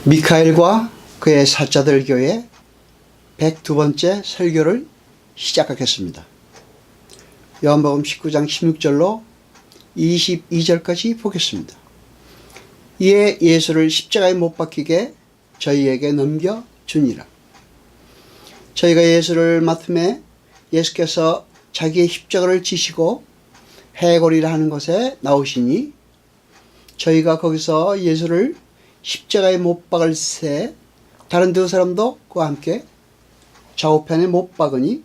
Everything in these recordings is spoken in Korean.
미카엘과 그의 사자들 교회 102번째 설교를 시작하겠습니다. 요한복음 19장 16절로 22절까지 보겠습니다. 이에 예수를 십자가에 못 박히게 저희에게 넘겨주니라. 저희가 예수를 맡음에 예수께서 자기의 십자가를 지시고 해골이라 하는 곳에 나오시니 저희가 거기서 예수를 십자가에 못 박을 새 다른 두 사람도 그와 함께 좌우편에 못 박으니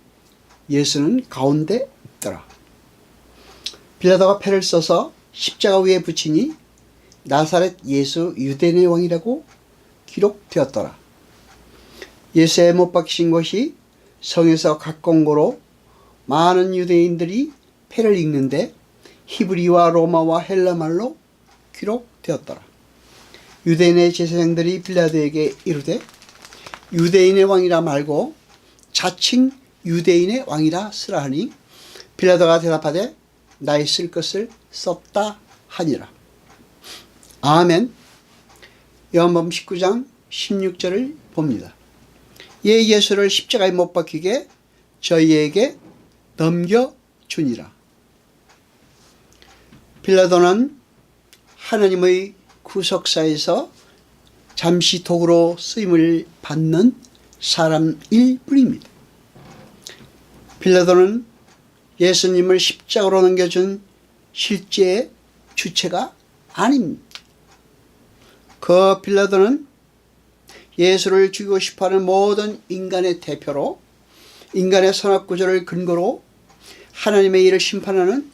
예수는 가운데 있더라. 빌라도가 패를 써서 십자가 위에 붙이니 나사렛 예수 유대인의 왕이라고 기록되었더라. 예수의 못 박히신 곳이 성에서 가까운 곳으로 많은 유대인들이 패를 읽는데 히브리와 로마와 헬라말로 기록되었더라. 유대인의 제사장들이 빌라도에게 이르되 유대인의 왕이라 말고 자칭 유대인의 왕이라 쓰라 하니 빌라도가 대답하되 나의 쓸 것을 썼다 하니라. 아멘. 요한복음 19장 16절을 봅니다. 예, 예수를 십자가에 못 박히게 저희에게 넘겨주니라. 빌라도는 하나님의 구속사에서 잠시 도구로 쓰임을 받는 사람일 뿐입니다. 빌라도는 예수님을 십자가로 넘겨준 실제의 주체가 아닙니다. 그 빌라도는 예수를 죽이고 싶어하는 모든 인간의 대표로, 인간의 선악구조를 근거로 하나님의 일을 심판하는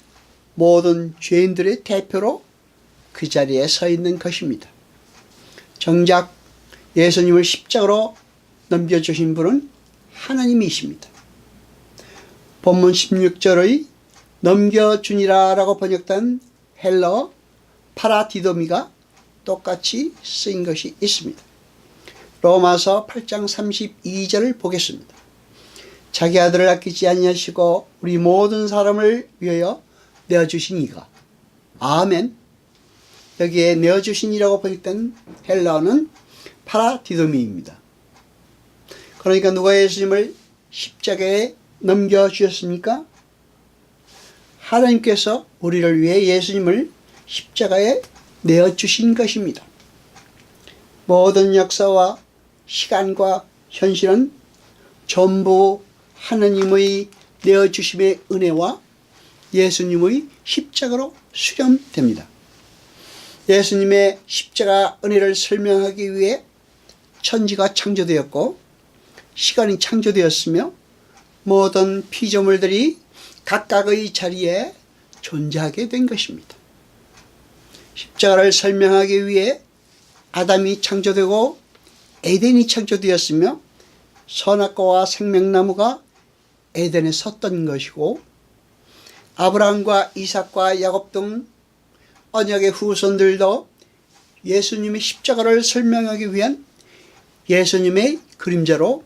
모든 죄인들의 대표로 그 자리에 서 있는 것입니다. 정작 예수님을 십자가로 넘겨주신 분은 하나님이십니다. 본문 16절의 넘겨주니라 라고 번역된 헬러 파라디도미가 똑같이 쓰인 것이 있습니다. 로마서 8장 32절을 보겠습니다. 자기 아들을 아끼지 아니하시고 우리 모든 사람을 위하여 내어주신 이가. 아멘. 여기에 내어주신이라고 번역된 헬라어는 파라디도미입니다. 그러니까 누가 예수님을 십자가에 넘겨주셨습니까? 하나님께서 우리를 위해 예수님을 십자가에 내어주신 것입니다. 모든 역사와 시간과 현실은 전부 하나님의 내어주심의 은혜와 예수님의 십자가로 수렴됩니다. 예수님의 십자가 은혜를 설명하기 위해 천지가 창조되었고 시간이 창조되었으며 모든 피조물들이 각각의 자리에 존재하게 된 것입니다. 십자가를 설명하기 위해 아담이 창조되고 에덴이 창조되었으며 선악과와 생명나무가 에덴에 섰던 것이고 아브라함과 이삭과 야곱 등 언약의 후손들도 예수님의 십자가를 설명하기 위한 예수님의 그림자로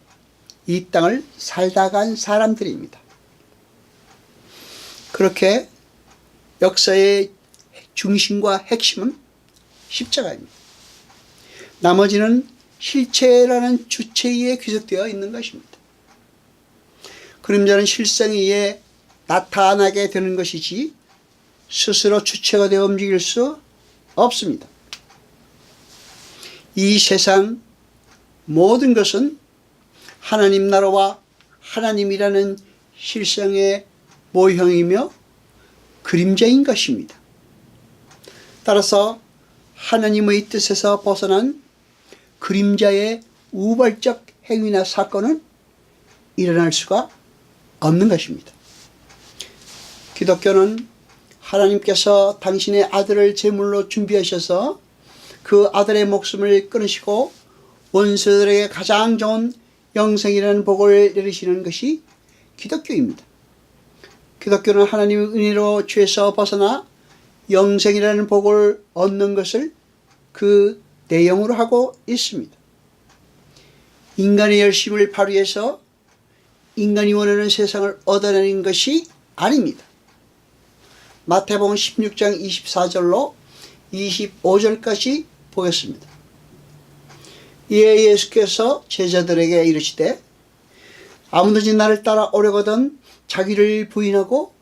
이 땅을 살다 간 사람들입니다. 그렇게 역사의 중심과 핵심은 십자가입니다. 나머지는 실체라는 주체에 귀속되어 있는 것입니다. 그림자는 실상에 의해 나타나게 되는 것이지 스스로 주체가 되어 움직일 수 없습니다. 이 세상 모든 것은 하나님 나라와 하나님이라는 실상의 모형이며 그림자인 것입니다. 따라서 하나님의 뜻에서 벗어난 그림자의 우발적 행위나 사건은 일어날 수가 없는 것입니다. 기독교는 하나님께서 당신의 아들을 제물로 준비하셔서 그 아들의 목숨을 끊으시고 원수들에게 가장 좋은 영생이라는 복을 내리시는 것이 기독교입니다. 기독교는 하나님의 은혜로 죄에서 벗어나 영생이라는 복을 얻는 것을 그 내용으로 하고 있습니다. 인간의 열심을 발휘해서 인간이 원하는 세상을 얻어내는 것이 아닙니다. 마태복음 16장 24절로 25절까지 보겠습니다. 이에 예수께서 제자들에게 이르시되 아무든지 나를 따라 오려거든 자기를 부인하고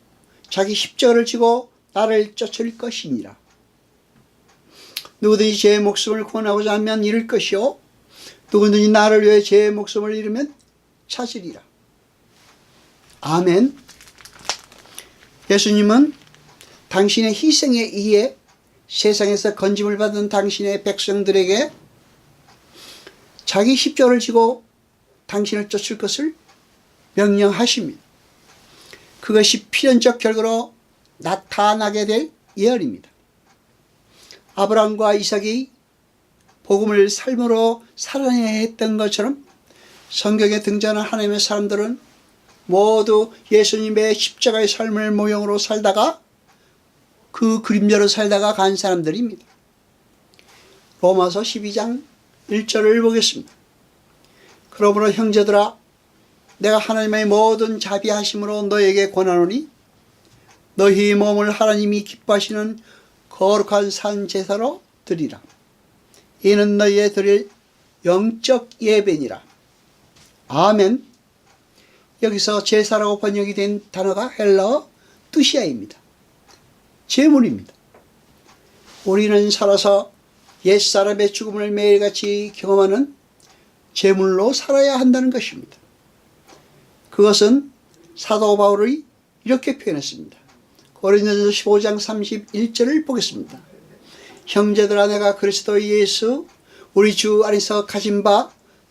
자기 십자가를 지고 나를 쫓을 것이니라. 누구든지 제 목숨을 구원하고자 하면 잃을 것이요 누구든지 나를 위해 제 목숨을 잃으면 찾으리라. 아멘. 예수님은 당신의 희생에 의해 세상에서 건짐을 받은 당신의 백성들에게 자기 십자가를 지고 당신을 쫓을 것을 명령하십니다. 그것이 필연적 결과로 나타나게 될 예언입니다. 아브라함과 이삭이 복음을 삶으로 살아내야 했던 것처럼 성경에 등장하는 하나님의 사람들은 모두 예수님의 십자가의 삶을 모형으로 살다가 그 그림자로 살다가 간 사람들입니다. 로마서 12장 1절을 보겠습니다. 그러므로 형제들아 내가 하나님의 모든 자비하심으로 너에게 권하노니 너희 몸을 하나님이 기뻐하시는 거룩한 산 제사로 드리라. 이는 너희의 드릴 영적 예배니라. 아멘. 여기서 제사라고 번역이 된 단어가 헬라어 뚜시아입니다. 제물입니다. 우리는 살아서 옛사람의 죽음을 매일같이 경험하는 제물로 살아야 한다는 것입니다. 그것은 사도 바울이 이렇게 표현했습니다. 고린도전서 15장 31절을 보겠습니다. 형제들아 내가 그리스도 예수 우리 주 안에서 가진 바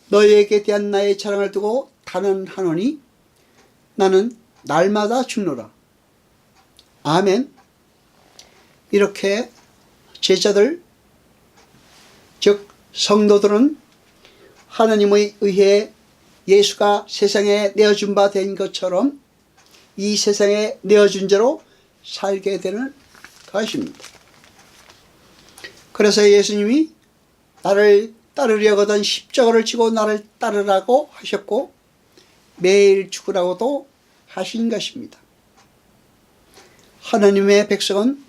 너희에게 대한 나의 자랑을 두고 단언하노니 나는 날마다 죽노라. 아멘. 이렇게 제자들 즉 성도들은 하나님에 의해 예수가 세상에 내어준 바 된 것처럼 이 세상에 내어준 자로 살게 되는 것입니다. 그래서 예수님이 나를 따르려거든 십자가를 지고 나를 따르라고 하셨고 매일 죽으라고도 하신 것입니다. 하나님의 백성은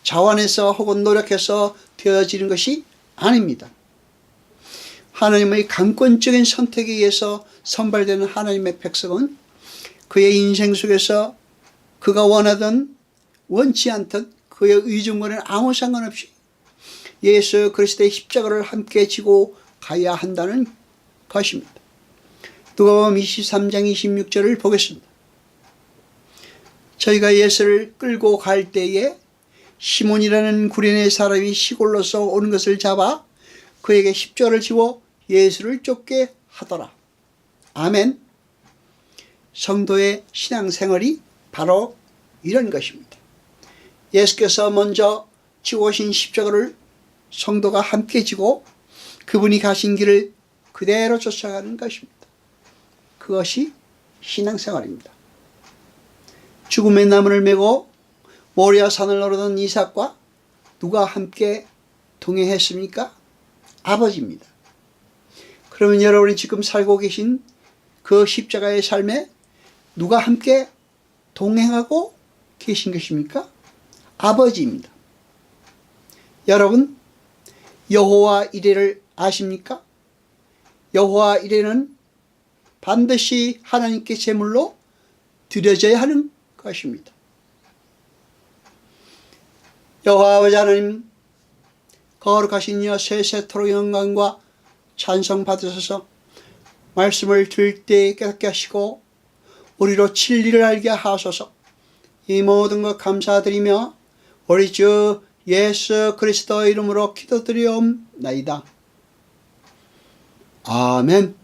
자원해서 혹은 노력해서 되어지는 것이 아닙니다. 하나님의 강권적인 선택에 의해서 선발되는 하나님의 백성은 그의 인생 속에서 그가 원하든 원치 않든 그의 의중과는 아무 상관없이 예수 그리스도의 십자가를 함께 지고 가야 한다는 것입니다. 누가복음 23장 26절을 보겠습니다. 저희가 예수를 끌고 갈 때에 시몬이라는 구레네 사람이 시골로서 오는 것을 잡아 그에게 십자가를 지워 예수를 쫓게 하더라. 아멘. 성도의 신앙생활이 바로 이런 것입니다. 예수께서 먼저 지고 오신 십자가를 성도가 함께 지고 그분이 가신 길을 그대로 쫓아가는 것입니다. 그것이 신앙생활입니다. 죽음의 나무를 메고 모리아 산을 오르던 이삭과 누가 함께 동행했습니까? 아버지입니다. 그러면 여러분이 지금 살고 계신 그 십자가의 삶에 누가 함께 동행하고 계신 것입니까? 아버지입니다. 여러분 여호와 이레를 아십니까? 여호와 이레는 반드시 하나님께 제물로 드려져야 하는 것입니다. 여호와 아버지 하나님 거룩하신 이여 세세토록 영광과 찬송 받으셔서 말씀을 들을 때 깨닫게 하시고 우리로 진리를 알게 하소서. 이 모든 것 감사드리며 우리 주 예수 그리스도 이름으로 기도드리옵나이다. 아멘.